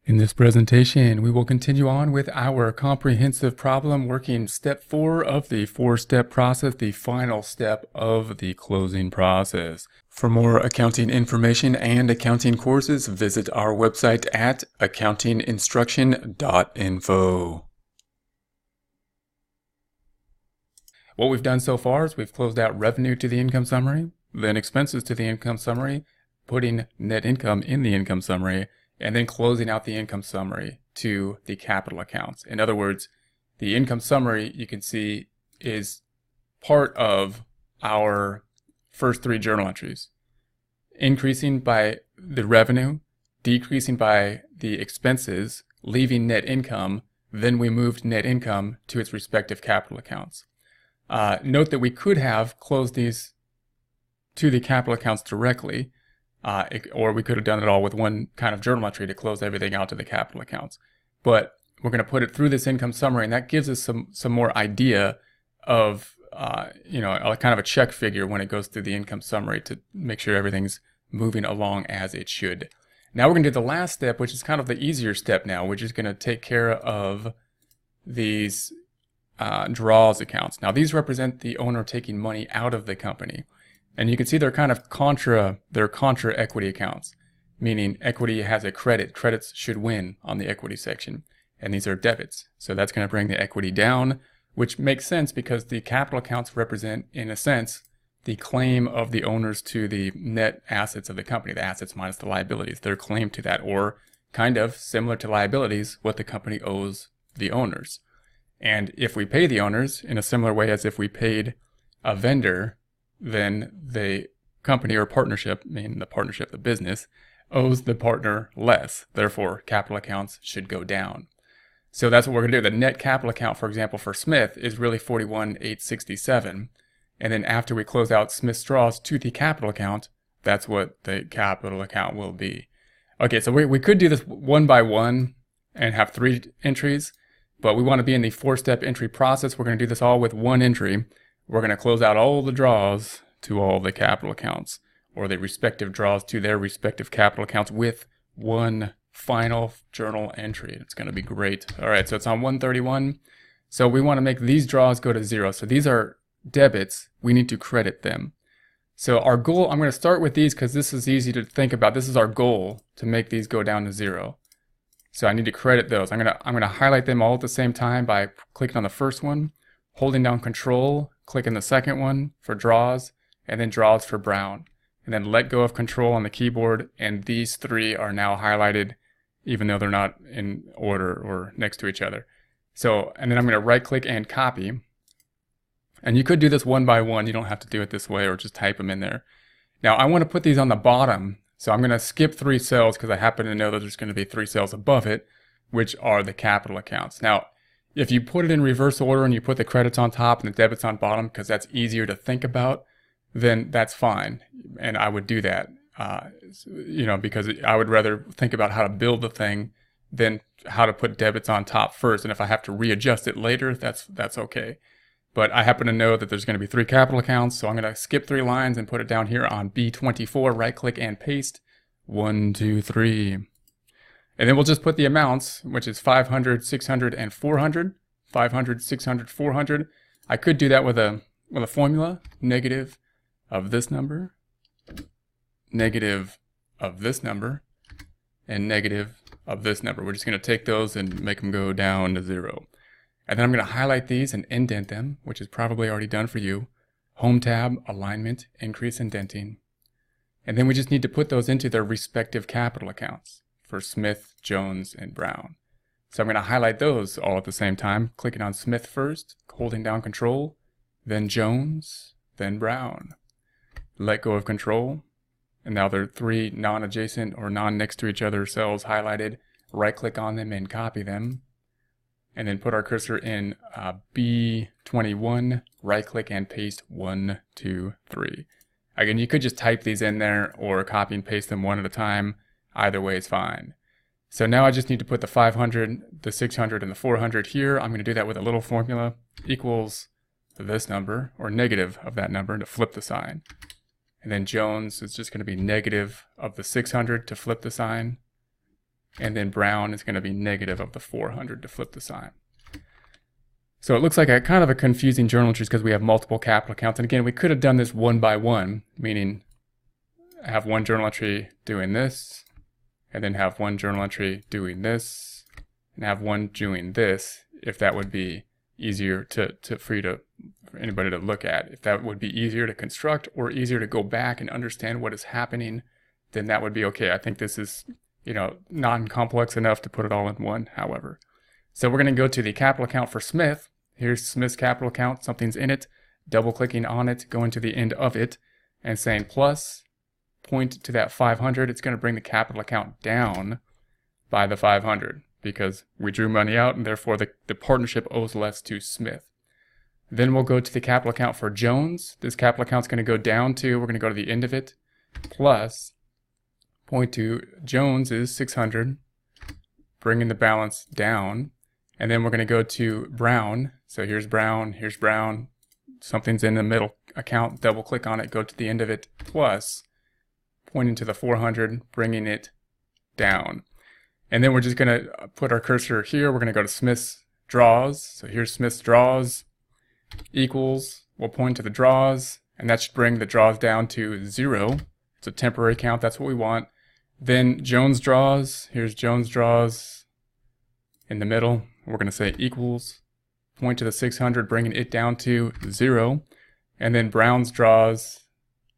In this presentation, we will continue on with our comprehensive problem working step 4 of the 4-step process, the final step of the closing process. For more accounting information and accounting courses, visit our website at accountinginstruction.info. What we've done so far is we've closed out revenue to the income summary, then expenses to the income summary, putting net income in the income summary, and then closing out the income summary to the capital accounts. In other words, the income summary, you can see, is part of our first 3 journal entries. Increasing by the revenue, decreasing by the expenses, leaving net income, then we moved net income to its respective capital accounts. Note that we could have closed these to the capital accounts directly, or we could have done it all with one kind of journal entry to close everything out to the capital accounts. But we're going to put it through this income summary, and that gives us some more idea of, a kind of a check figure when it goes through the income summary to make sure everything's moving along as it should. Now we're going to do the last step, which is kind of the easier step now, which is going to take care of these draws accounts. Now these represent the owner taking money out of the company. And you can see they're kind of contra equity accounts, meaning equity has a credit. Credits should win on the equity section. And these are debits. So that's going to bring the equity down, which makes sense because the capital accounts represent, in a sense, the claim of the owners to the net assets of the company, the assets minus the liabilities, their claim to that, or kind of similar to liabilities, what the company owes the owners. And if we pay the owners in a similar way as if we paid a vendor, then the company or partnership, meaning the partnership, the business, owes the partner less. Therefore, capital accounts should go down. So that's what we're going to do. The net capital account, for example, for Smith is really $41,867. And then after we close out Smith's draws to the capital account, that's what the capital account will be. Okay, so we could do this one by one and have 3 entries, but we want to be in the 4-step entry process. We're going to do this all with one entry. We're going to close out all the draws to all the capital accounts, or the respective draws to their respective capital accounts, with one final journal entry. It's going to be great. All right, so it's on 131. So we want to make these draws go to 0. So these are debits. We need to credit them. So our goal, I'm going to start with these because this is easy to think about. This is our goal, to make these go down to 0. So I need to credit those. I'm going to highlight them all at the same time by clicking on the first one, holding down Control, clicking the second one for draws, and then draws for Brown. And then let go of Control on the keyboard, and these 3 are now highlighted even though they're not in order or next to each other. So, and then I'm going to right click and copy. And you could do this one by one. You don't have to do it this way, or just type them in there. Now I want to put these on the bottom. So I'm going to skip 3 cells because I happen to know that there's going to be 3 cells above it, which are the capital accounts. Now, if you put it in reverse order and you put the credits on top and the debits on bottom, because that's easier to think about, then that's fine. And I would do that, because I would rather think about how to build the thing than how to put debits on top first. And if I have to readjust it later, that's okay. But I happen to know that there's going to be 3 capital accounts, so I'm going to skip 3 lines and put it down here on B24, right click and paste, 1, 2, 3. And then we'll just put the amounts, which is 500, 600, and 400. 500, 600, 400. I could do that with a formula. Negative of this number, negative of this number, and negative of this number. We're just going to take those and make them go down to 0. And then I'm going to highlight these and indent them, which is probably already done for you. Home tab, alignment, increase indenting. And then we just need to put those into their respective capital accounts for Smith, Jones, and Brown. So I'm going to highlight those all at the same time, clicking on Smith first, holding down Control, then Jones, then Brown. Let go of Control, and now there are 3 non-adjacent or non-next to each other cells highlighted. Right-click on them and copy them, and then put our cursor in B21, right-click and paste 1, 2, 3. Again, you could just type these in there or copy and paste them one at a time. Either way is fine. So now I just need to put the 500, the 600, and the 400 here. I'm going to do that with a little formula, equals this number, or negative of that number, to flip the sign. And then Jones is just going to be negative of the 600 to flip the sign. and then Brown is going to be negative of the 400 to flip the sign. So it looks like a kind of a confusing journal entries because we have multiple capital accounts. And again, we could have done this one by one, meaning have one journal entry doing this, and then have one journal entry doing this, and have one doing this, if that would be easier for anybody to look at. If that would be easier to construct or easier to go back and understand what is happening, then that would be okay. I think this is, non-complex enough to put it all in one, however. So we're going to go to the capital account for Smith. Here's Smith's capital account. Something's in it. Double-clicking on it, going to the end of it, and saying plus, point to that 500. It's going to bring the capital account down by the 500 because we drew money out, and therefore the partnership owes less to Smith. Then we'll go to the capital account for Jones. This capital account's going to go down to, we're going to go to the end of it, plus, point to Jones is 600, bringing the balance down. And then we're going to go to Brown. So here's Brown, something's in the middle account, double click on it, go to the end of it, plus, pointing to the 400, bringing it down. And then we're just going to put our cursor here. We're going to go to Smith's draws. So here's Smith's draws equals, we'll point to the draws, and that should bring the draws down to 0. It's a temporary count, that's what we want. Then Jones draws, here's Jones draws in the middle. We're going to say equals, point to the 600, bringing it down to 0. And then Brown's draws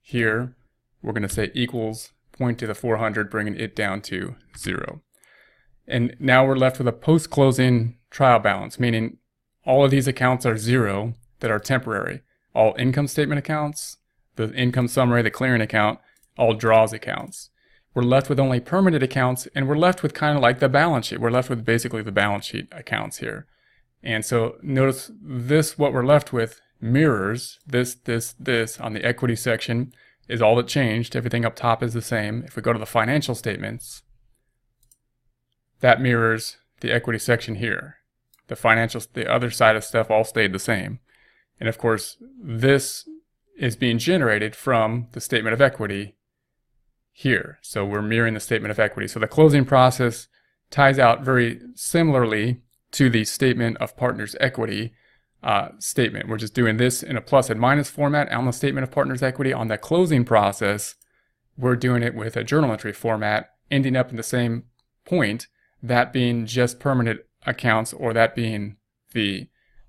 here, we're going to say equals, point to the 400, bringing it down to 0. And now we're left with a post-closing trial balance, meaning all of these accounts are 0 that are temporary. All income statement accounts, the income summary, the clearing account, all draws accounts. We're left with only permanent accounts, and we're left with kind of like the balance sheet. We're left with basically the balance sheet accounts here. And so notice this, what we're left with, mirrors this on the equity section is all that changed. Everything up top is the same. If we go to the financial statements, that mirrors the equity section here. The other side of stuff all stayed the same. And of course, this is being generated from the statement of equity here. So we're mirroring the statement of equity. So the closing process ties out very similarly to the statement of partners equity statement. We're just doing this in a plus and minus format on the statement of partners equity. On the closing process, we're doing it with a journal entry format, ending up in the same point, that being just permanent accounts, or that being the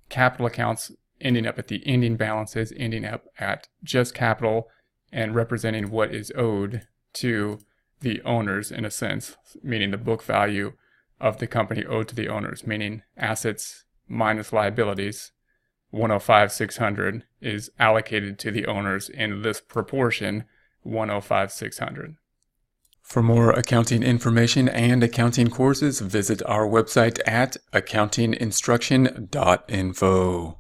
capital accounts ending up at the ending balances, ending up at just capital and representing what is owed to the owners in a sense, meaning the book value of the company owed to the owners, meaning assets minus liabilities. 105,600 is allocated to the owners in this proportion, 105,600. For more accounting information and accounting courses, visit our website at accountinginstruction.info.